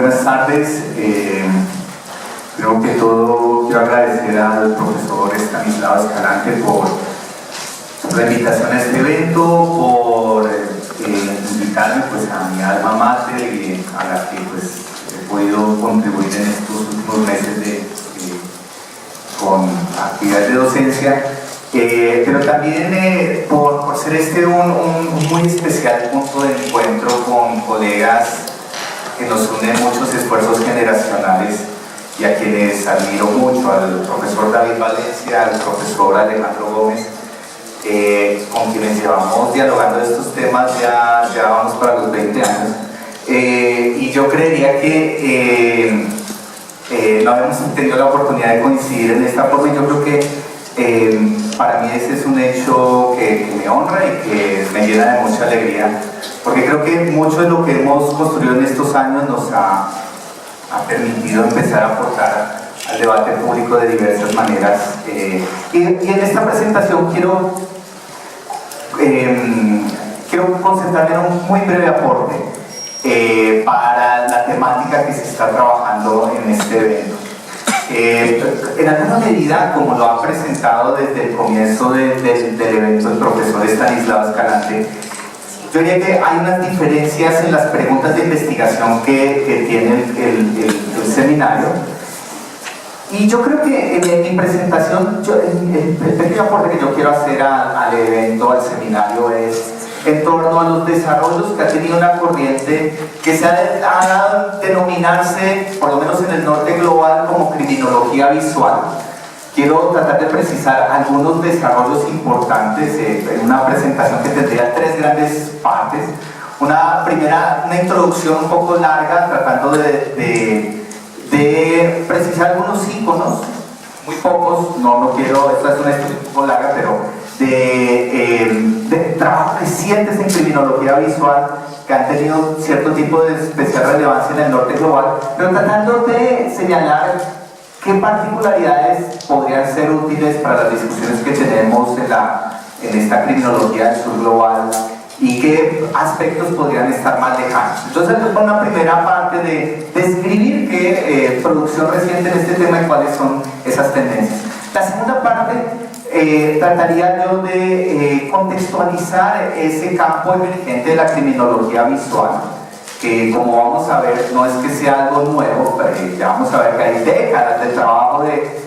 buenas tardes. Creo que todo quiero agradecer al profesor Estanislao Escalante por la invitación a este evento, por invitarme pues, a mi alma mater y a la que pues, he podido contribuir en estos últimos meses con actividades de docencia. Pero también por ser este un muy especial punto de encuentro con colegas que nos unen muchos esfuerzos generacionales y a quienes admiro mucho, al profesor David Valencia, al profesor Alejandro Gómez, con quienes llevamos dialogando estos temas ya vamos para los 20 años. Y yo creería que no habíamos tenido la oportunidad de coincidir en esta forma, y yo creo que para mí ese es un hecho que me honra y que me llena de mucha alegría, porque creo que mucho de lo que hemos construido en estos años nos ha permitido empezar a aportar al debate público de diversas maneras. Y en esta presentación quiero concentrarme en un muy breve aporte para la temática que se está trabajando en este evento. En alguna medida, como lo ha presentado desde el comienzo del evento el profesor Estanislao Escalante, yo diría que hay unas diferencias en las preguntas de investigación que tiene el seminario, y yo creo que en mi presentación, el pequeño aporte que yo quiero hacer al evento, al seminario, es en torno a los desarrollos que ha tenido una corriente que se ha denominarse, por lo menos en el norte global, como criminología visual. Quiero tratar de precisar algunos desarrollos importantes en una presentación que tendría tres grandes partes. Una primera, una introducción un poco larga, tratando de precisar algunos íconos, muy pocos, no quiero, esta es una exposición un poco larga, pero de trabajos recientes en criminología visual que han tenido cierto tipo de especial relevancia en el norte global, pero tratando de señalar qué particularidades podrían ser útiles para las discusiones que tenemos en esta criminología del sur global y qué aspectos podrían estar más lejanos. Entonces, con una primera parte de describir qué producción reciente en este tema y cuáles son esas tendencias. La segunda parte trataría yo de contextualizar ese campo emergente de la criminología visual, que como vamos a ver no es que sea algo nuevo, ya vamos a ver que hay décadas de trabajo de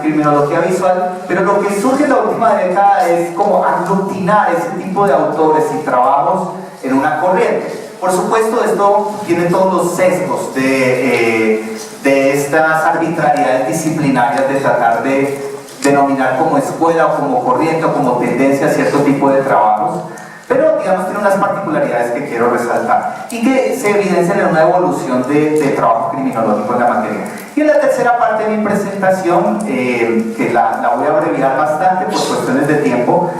criminología visual, pero lo que surge en la última década es como aglutinar ese tipo de autores y trabajos en una corriente. Por supuesto, esto tiene todos los sesgos de estas arbitrariedades disciplinarias de tratar de denominar como escuela o como corriente o como tendencia a cierto tipo de trabajos, pero digamos tiene unas particularidades que quiero resaltar y que se evidencian en una evolución de trabajo criminológico en la materia. Y en la tercera parte de mi presentación, que la voy a abreviar bastante por cuestiones de tiempo,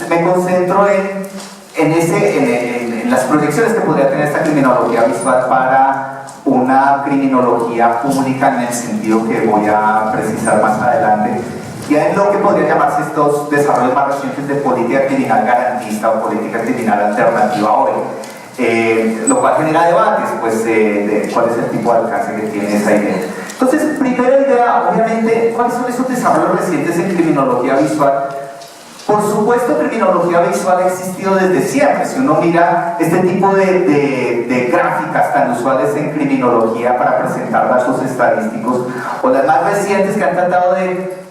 me concentro en las proyecciones que podría tener esta criminología visual para una criminología pública, en el sentido que voy a precisar más adelante, ya en lo que podría llamarse estos desarrollos más recientes de política criminal garantista o política criminal alternativa hoy, lo cual genera debates pues, de cuál es el tipo de alcance que tiene esa idea. Entonces, primera idea, obviamente, ¿cuáles son esos desarrollos recientes en criminología visual? Por supuesto, criminología visual ha existido desde siempre. Si uno mira este tipo de gráficas tan usuales en criminología para presentar datos estadísticos, o las más recientes que han tratado de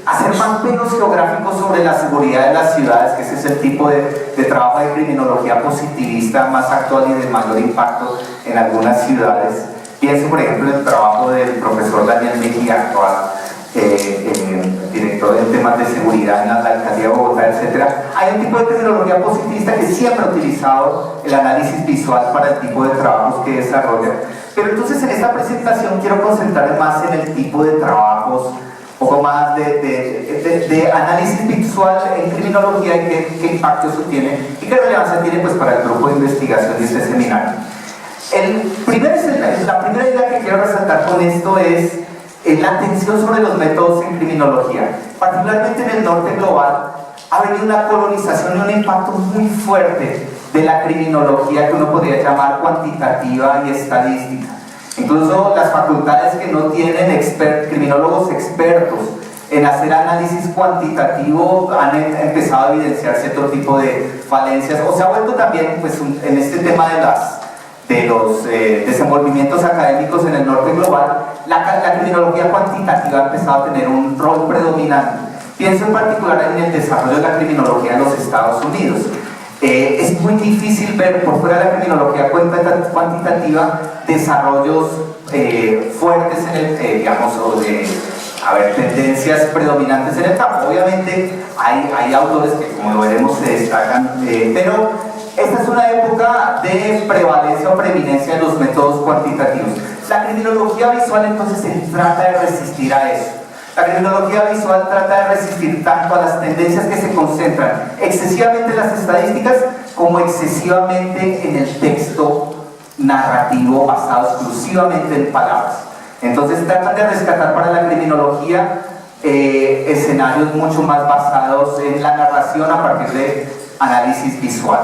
hacer mapeos geográficos sobre la seguridad de las ciudades, que ese es el tipo de trabajo de criminología positivista más actual y de mayor impacto en algunas ciudades. Pienso, por ejemplo, en el trabajo del profesor Daniel Mejía, actual director en temas de seguridad en la alcaldía de Bogotá, etc. Hay un tipo de criminología positivista que siempre ha utilizado el análisis visual para el tipo de trabajos que desarrolla. Pero entonces en esta presentación quiero concentrarme más en el tipo de trabajos, un poco más de análisis visual en criminología y qué impacto eso tiene y qué relevancia tiene pues, para el grupo de investigación de este seminario. La primera idea que quiero resaltar con esto es la atención sobre los métodos en criminología. Particularmente en el norte global ha venido una colonización y un impacto muy fuerte de la criminología que uno podría llamar cuantitativa y estadística. Incluso las facultades que no tienen criminólogos expertos en hacer análisis cuantitativo han empezado a evidenciar cierto tipo de falencias, o se ha vuelto también pues, en este tema de los desenvolvimientos académicos en el norte global, la criminología cuantitativa ha empezado a tener un rol predominante. Pienso en particular en el desarrollo de la criminología en los Estados Unidos. Es muy difícil ver por fuera de la criminología cuantitativa desarrollos fuertes en el, digamos, o de tendencias predominantes en el campo. Obviamente hay autores que, como lo veremos, se destacan, pero esta es una época de prevalencia o preeminencia de los métodos cuantitativos. La criminología visual entonces se trata de resistir a eso. La criminología visual trata de resistir tanto a las tendencias que se concentran excesivamente en las estadísticas como excesivamente en el texto narrativo basado exclusivamente en palabras. Entonces tratan de rescatar para la criminología escenarios mucho más basados en la narración a partir de análisis visual.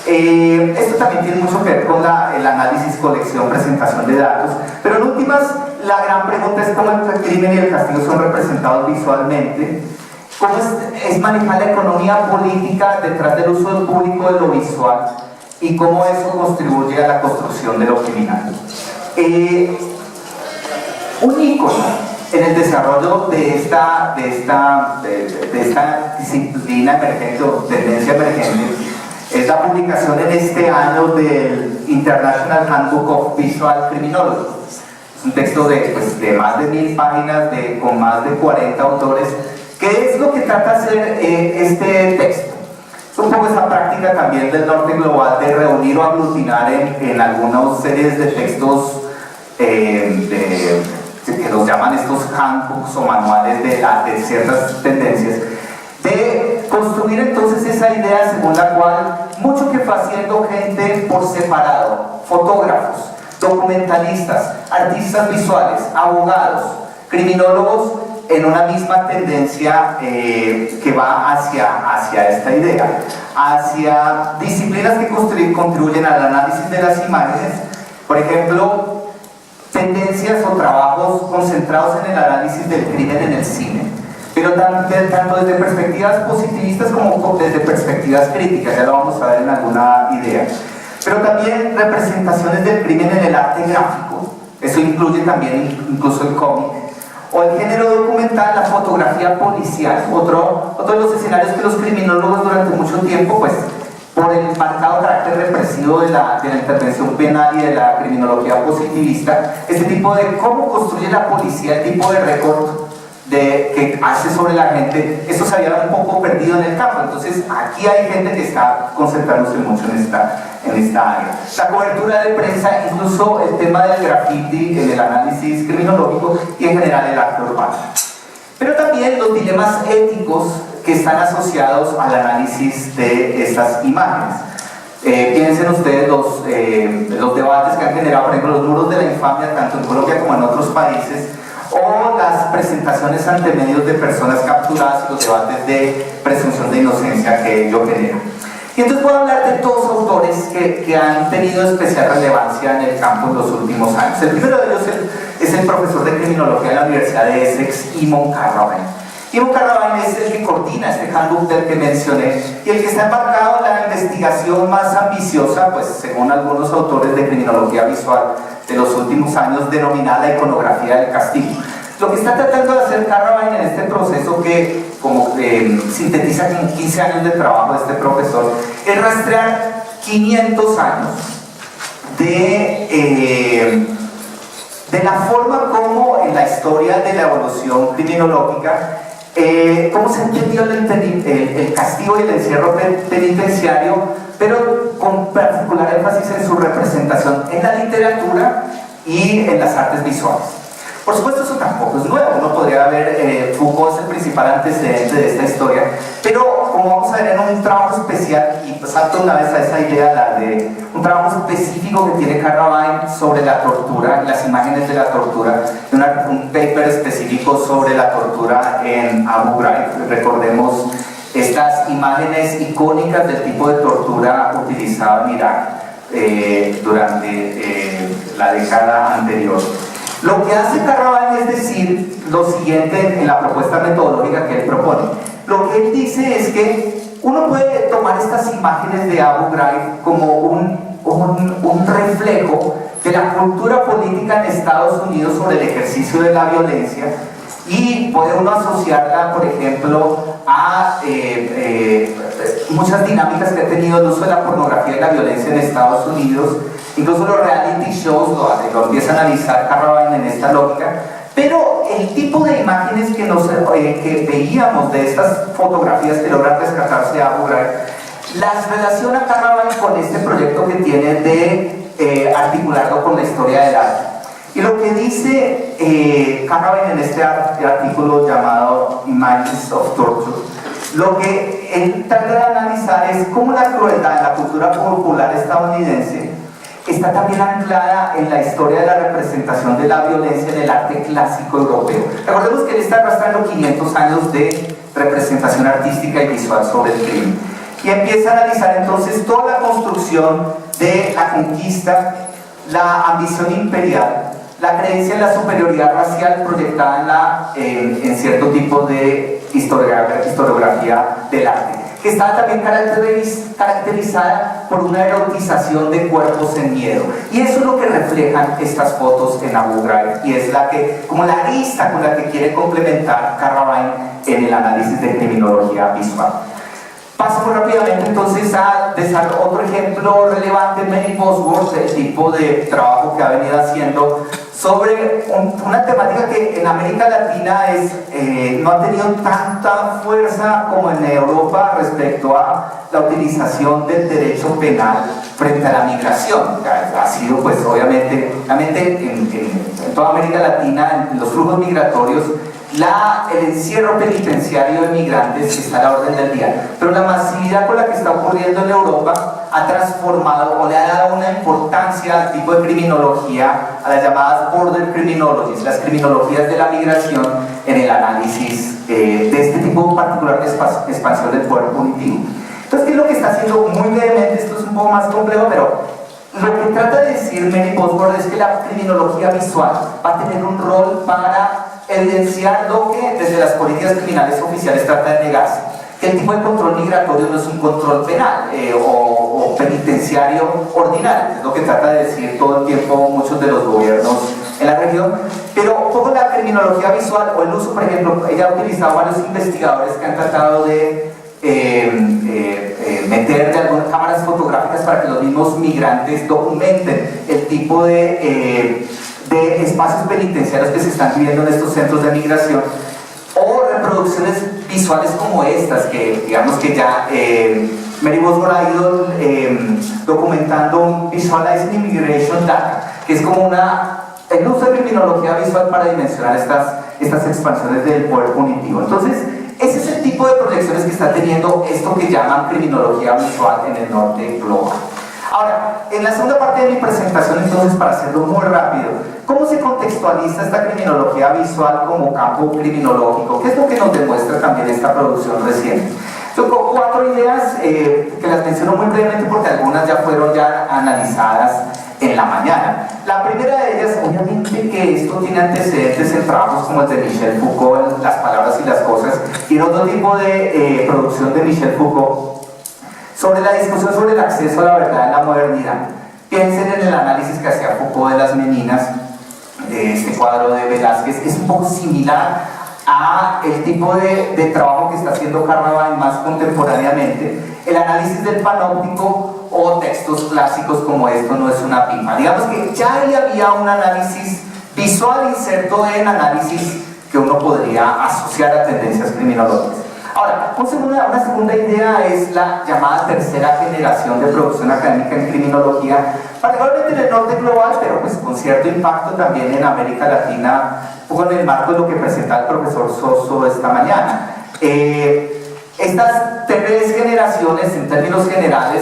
Esto también tiene mucho que ver con el análisis, colección, presentación de datos, pero en últimas la gran pregunta es cómo el crimen y el castigo son representados visualmente, cómo es manejar la economía política detrás del uso público de lo visual y cómo eso contribuye a la construcción de lo criminal. Un ícono en el desarrollo de esta disciplina emergente o tendencia emergente es la publicación en este año del International Handbook of Visual Criminology. Es un texto de más de 1000 páginas con más de 40 autores. ¿Qué es lo que trata de hacer este texto? Es un poco esa práctica también del norte global de reunir o aglutinar en algunas series de textos que los llaman estos handbooks o manuales de ciertas tendencias, de construir entonces esa idea según la cual mucho que fue haciendo gente por separado, fotógrafos, documentalistas, artistas visuales, abogados, criminólogos, en una misma tendencia que va hacia esta idea, hacia disciplinas que contribuyen al análisis de las imágenes, por ejemplo, tendencias o trabajos concentrados en el análisis del crimen en el cine, pero tanto desde perspectivas positivistas como desde perspectivas críticas, ya lo vamos a ver en alguna idea, pero también representaciones del crimen en el arte gráfico, eso incluye también incluso el cómic, o el género documental, la fotografía policial, otro de los escenarios que los criminólogos durante mucho tiempo, pues por el marcado carácter represivo de la intervención penal y de la criminología positivista, este tipo de cómo construye la policía, el tipo de récord que hace sobre la gente, eso se había un poco perdido en el campo. Entonces aquí hay gente que está concentrándose mucho en esta área. La cobertura de prensa, incluso el tema del graffiti en el análisis criminológico y en general el arte urbano. Pero también los dilemas éticos que están asociados al análisis de estas imágenes. Piensen ustedes los debates que han generado, por ejemplo, los muros de la infamia, tanto en Colombia como en otros países, o las presentaciones ante medios de personas capturadas y los debates de presunción de inocencia que ello genera. Y entonces puedo hablar de dos autores que han tenido especial relevancia en el campo en los últimos años. El primero de ellos es el profesor de criminología de la Universidad de Essex, Eamon Carraway. Eamon Carraway es el que coordina este handbook del que mencioné y el que está embarcado en la investigación más ambiciosa, pues según algunos autores de criminología visual de los últimos años, denominada la iconografía del castigo. Lo que está tratando de hacer Carraway en este proceso, que como sintetiza en 15 años de trabajo de este profesor, es rastrear 500 años de la forma como en la historia de la evolución criminológica cómo se entendió el castigo y el encierro penitenciario, pero con particular énfasis en su representación en la literatura y en las artes visuales. Por supuesto, eso tampoco es nuevo. Uno podría ver, Foucault es el principal antecedente de esta historia, pero como vamos a ver en un trabajo especial, y salto una vez a esa idea, la de un trabajo específico que tiene Carraway sobre la tortura, las imágenes de la tortura, un paper específico sobre la tortura en Abu Ghraib. Recordemos estas imágenes icónicas del tipo de tortura utilizado en Irak durante la década anterior. Lo que hace Carraván es decir lo siguiente en la propuesta metodológica que él propone. Lo que él dice es que uno puede tomar estas imágenes de Abu Ghraib como un reflejo de la cultura política en Estados Unidos sobre el ejercicio de la violencia, y puede uno asociarla, por ejemplo, a muchas dinámicas que ha tenido el uso de la pornografía y la violencia en Estados Unidos. Incluso los reality shows lo empieza a analizar Carraván en esta lógica. Pero el tipo de imágenes que veíamos de estas fotografías que logran rescatarse de Abu Ghraib, las relaciona Carraván con este proyecto que tiene de articularlo con la historia del arte. Y lo que dice Carraván en este artículo llamado Images of Torture, lo que él trata de analizar es cómo la crueldad en la cultura popular estadounidense está también anclada en la historia de la representación de la violencia en el arte clásico europeo. Recordemos que él está arrastrando 500 años de representación artística y visual sobre el crimen. Y empieza a analizar entonces toda la construcción de la conquista, la ambición imperial, la creencia en la superioridad racial proyectada en cierto tipo de historiografía del arte, que está también caracterizada por una erotización de cuerpos en miedo. Y eso es lo que reflejan estas fotos en Abu Ghraib, y es como la arista con la que quiere complementar Carraván en el análisis de criminología visual. Paso muy rápidamente entonces a otro ejemplo relevante, Mary Bosworth, el tipo de trabajo que ha venido haciendo sobre una temática que en América Latina no ha tenido tanta fuerza como en Europa respecto a la utilización del derecho penal frente a la migración. Ha sido, pues, obviamente en toda América Latina, en los flujos migratorios, el encierro penitenciario de migrantes está a la orden del día, pero la masividad con la que está ocurriendo en Europa ha transformado o le ha dado una importancia al tipo de criminología, a las llamadas border criminologies, las criminologías de la migración, en el análisis de este tipo particular de expansión del poder punitivo. Entonces, ¿qué es lo que está haciendo muy brevemente? Esto es un poco más complejo, pero lo que trata de decir Mary Bosworth es que la criminología visual va a tener un rol para evidenciar lo que desde las políticas criminales oficiales trata de negarse, que el tipo de control migratorio no es un control penal o penitenciario ordinario, es lo que trata de decir todo el tiempo muchos de los gobiernos en la región. Pero como la criminología visual o el uso, por ejemplo, ella ha utilizado varios investigadores que han tratado de meter de algunas cámaras fotográficas para que los mismos migrantes documenten el tipo de espacios penitenciarios que se están viviendo en estos centros de migración, o reproducciones visuales como estas, que digamos que ya Mary Bosworth ha ido documentando un Visualizing Immigration Data, que es como el uso de criminología visual para dimensionar estas expansiones del poder punitivo. Entonces, ese es el tipo de proyecciones que está teniendo esto que llaman criminología visual en el norte global. Ahora, en la segunda parte de mi presentación, entonces, para hacerlo muy rápido, ¿cómo se contextualiza esta criminología visual como campo criminológico? ¿Qué es lo que nos demuestra también esta producción reciente? Tengo 4 ideas que las menciono muy brevemente porque algunas ya fueron analizadas en la mañana. La primera de ellas, obviamente, que esto tiene antecedentes en trabajos como el de Michel Foucault, en Las palabras y las cosas, y en otro tipo de producción de Michel Foucault, sobre la discusión sobre el acceso a la verdad en la modernidad. Piensen en el análisis que hacía Foucault de las meninas, de este cuadro de Velázquez. Es un poco similar a el tipo de trabajo que está haciendo Carraván más contemporáneamente, el análisis del panóptico o textos clásicos como Esto no es una pipa. Digamos que ya ahí había un análisis visual inserto en análisis que uno podría asociar a tendencias criminológicas. Ahora, una segunda idea es la llamada tercera generación de producción académica en criminología, particularmente en el norte global, pero pues con cierto impacto también en América Latina, un poco en el marco de lo que presenta el profesor Soso esta mañana. Estas 3 generaciones, en términos generales,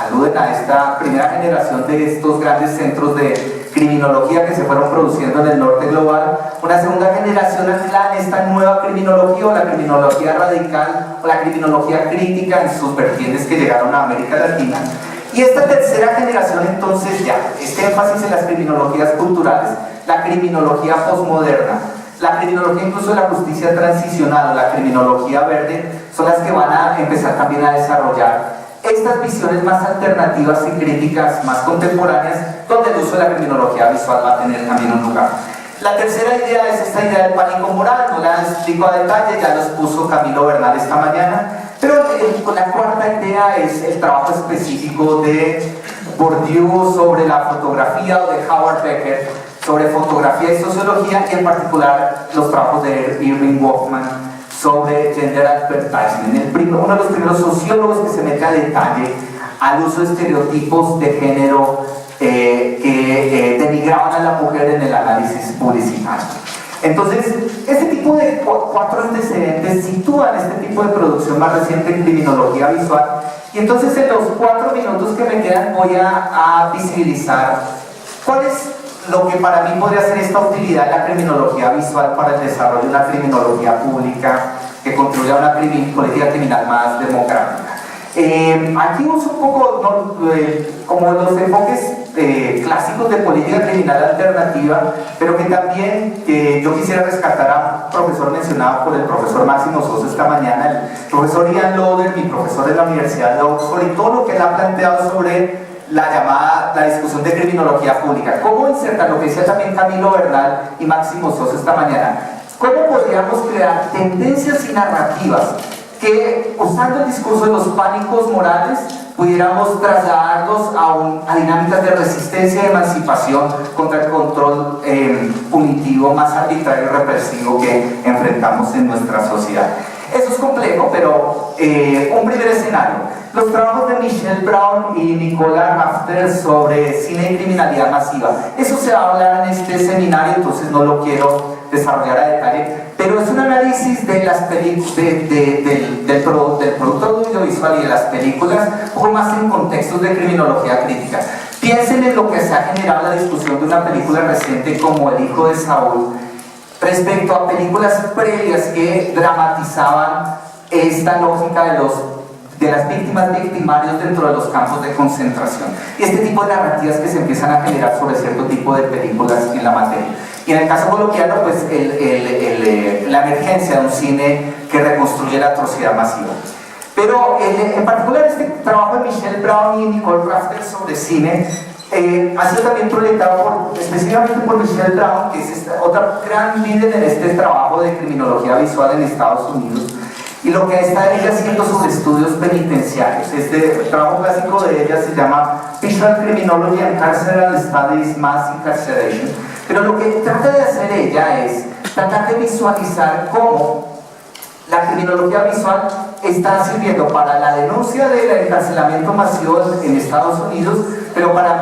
aluden a esta primera generación de estos grandes centros de criminología que se fueron produciendo en el norte global, una segunda generación anclada en esta nueva criminología, o la criminología radical, o la criminología crítica en sus vertientes que llegaron a América Latina, y esta tercera generación entonces ya, este énfasis en las criminologías culturales, la criminología posmoderna, la criminología incluso de la justicia transicional o la criminología verde, son las que van a empezar también a desarrollar estas visiones más alternativas y críticas, más contemporáneas, donde el uso de la criminología visual va a tener también un lugar. La tercera idea es esta idea del pánico moral, no la explico a detalle, ya lo expuso Camilo Bernal esta mañana, pero la cuarta idea es el trabajo específico de Bourdieu sobre la fotografía, o de Howard Becker sobre fotografía y sociología, y en particular los trabajos de Irving Goffman sobre gender advertising. Uno de los primeros sociólogos que se mete a detalle al uso de estereotipos de género que denigraban a la mujer en el análisis publicitario. Entonces, este tipo de cuatro antecedentes sitúan este tipo de producción más reciente en criminología visual, y entonces en los 4 minutos que me quedan voy a visibilizar cuál es lo que para mí podría ser esta utilidad de la criminología visual para el desarrollo de una criminología pública que contribuya a una política criminal más democrática. Aquí uso un poco como los enfoques clásicos de política criminal alternativa, pero que también yo quisiera rescatar a un profesor mencionado por el profesor Máximo Sosa esta mañana, el profesor Ian Lauder, mi profesor de la Universidad de Oxford, y todo lo que él ha planteado sobre la discusión de criminología pública. ¿Cómo insertar lo que decía también Camilo Bernal y Máximo Sosa esta mañana? ¿Cómo podríamos crear tendencias y narrativas que, usando el discurso de los pánicos morales, pudiéramos trasladarlos a dinámicas de resistencia y emancipación contra el control punitivo más arbitrario y represivo que enfrentamos en nuestra sociedad? Eso es complejo, pero un primer escenario. Los trabajos de Michelle Brown y Nicola Rafter sobre cine y criminalidad masiva. Eso se va a hablar en este seminario, entonces no lo quiero desarrollar a detalle, pero es un análisis de las del producto audiovisual y de las películas, un poco más en contextos de criminología crítica. Piensen en lo que se ha generado la discusión de una película reciente como El hijo de Saúl, respecto a películas previas que dramatizaban esta lógica de las víctimas victimarios dentro de los campos de concentración, y este tipo de narrativas que se empiezan a generar sobre cierto tipo de películas en la materia. Y en el caso colombiano, pues la emergencia de un cine que reconstruye la atrocidad masiva. Pero en particular este trabajo de Michelle Brown y Nicole Rafter sobre cine ha sido también proyectado específicamente por Michelle Brown, que es esta otra gran líder en este trabajo de criminología visual en Estados Unidos. Y lo que está ella haciendo sobre estudios penitenciarios. Este trabajo clásico de ella se llama Visual Criminology and Carceral Studies, Mass Incarceration. Pero lo que trata de hacer ella es tratar de visualizar cómo la criminología visual está sirviendo para la denuncia del encarcelamiento masivo en Estados Unidos, pero para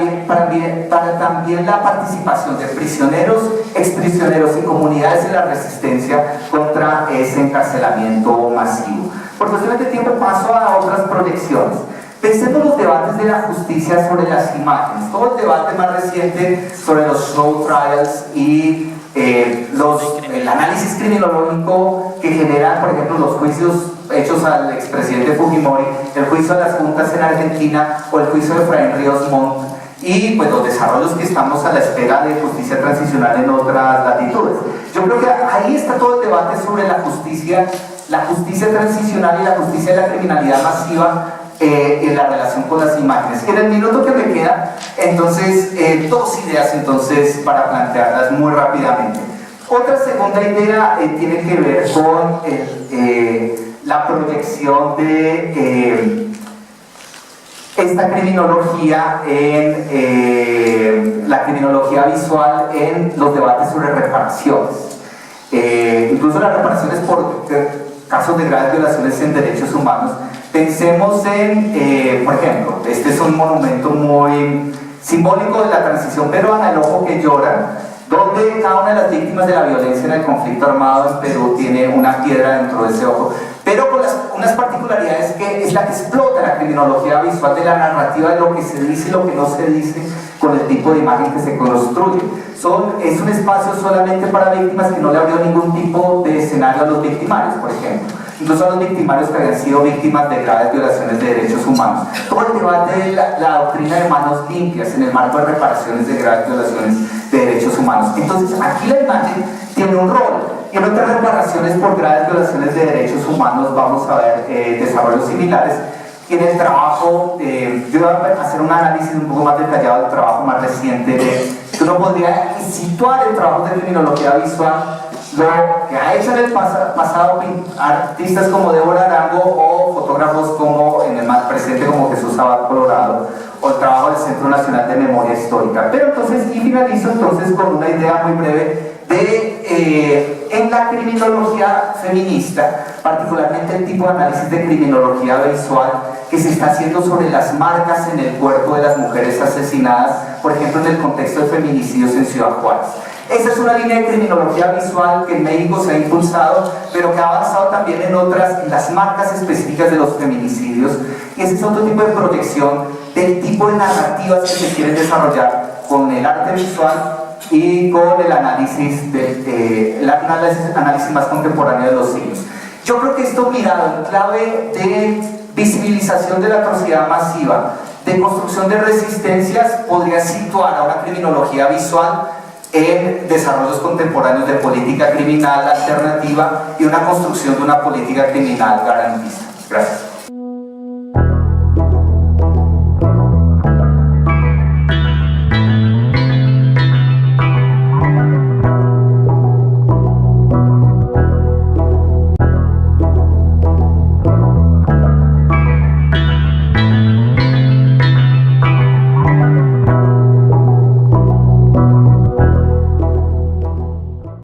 también la participación de prisioneros, exprisioneros y comunidades de la resistencia contra ese encarcelamiento masivo. Por cuestiones de tiempo paso a otras proyecciones. Pensemos los debates de la justicia sobre las imágenes, todo el debate más reciente sobre los show trials y el análisis criminológico que generan, por ejemplo, los juicios hechos al expresidente Fujimori, el juicio de las juntas en Argentina o el juicio de Efraín Ríos Montt, y pues los desarrollos que estamos a la espera de justicia transicional en otras latitudes. Yo creo que ahí está todo el debate sobre la justicia transicional y la justicia de la criminalidad masiva en la relación con las imágenes. En el minuto que me queda, entonces, dos ideas entonces para plantearlas muy rápidamente. Otra segunda idea tiene que ver con la proyección de esta criminología la criminología visual en los debates sobre reparaciones. Incluso las reparaciones por casos de graves violaciones en derechos humanos. Pensemos en, por ejemplo, este es un monumento muy simbólico de la transición peruana, El Ojo que Llora, donde cada una de las víctimas de la violencia en el conflicto armado en Perú tiene una piedra dentro de ese ojo, pero con unas particularidades que es la que explota la criminología visual de la narrativa de lo que se dice y lo que no se dice con el tipo de imagen que se construye. Es un espacio solamente para víctimas que no le abrió ningún tipo de escenario a los victimarios, por ejemplo. Incluso a los victimarios que habían sido víctimas de graves violaciones de derechos humanos. Como el debate de la doctrina de manos limpias en el marco de reparaciones de graves violaciones de derechos humanos. Entonces, aquí la imagen tiene un rol. Y en otras reparaciones por graves violaciones de derechos humanos vamos a ver desarrollos similares. Y en el trabajo, yo voy a hacer un análisis un poco más detallado del trabajo más reciente que uno podría situar el trabajo de criminología visual, lo que ha hecho en el pasado artistas como Débora Arango o fotógrafos como en el más presente como Jesús Abad Colorado, o el trabajo del Centro Nacional de Memoria Histórica. Pero entonces, y finalizo entonces con una idea muy breve de en la criminología feminista, particularmente el tipo de análisis de criminología visual que se está haciendo sobre las marcas en el cuerpo de las mujeres asesinadas, por ejemplo en el contexto de feminicidios en Ciudad Juárez. Esa es una línea de criminología visual que en México se ha impulsado, pero que ha avanzado también en las marcas específicas de los feminicidios. Y ese es otro tipo de proyección del tipo de narrativas que se quieren desarrollar con el arte visual y con el análisis, análisis más contemporáneo de los signos. Yo creo que esto mirado en clave de visibilización de la atrocidad masiva, de construcción de resistencias, podría situar a una criminología visual en desarrollos contemporáneos de política criminal alternativa y una construcción de una política criminal garantista. Gracias.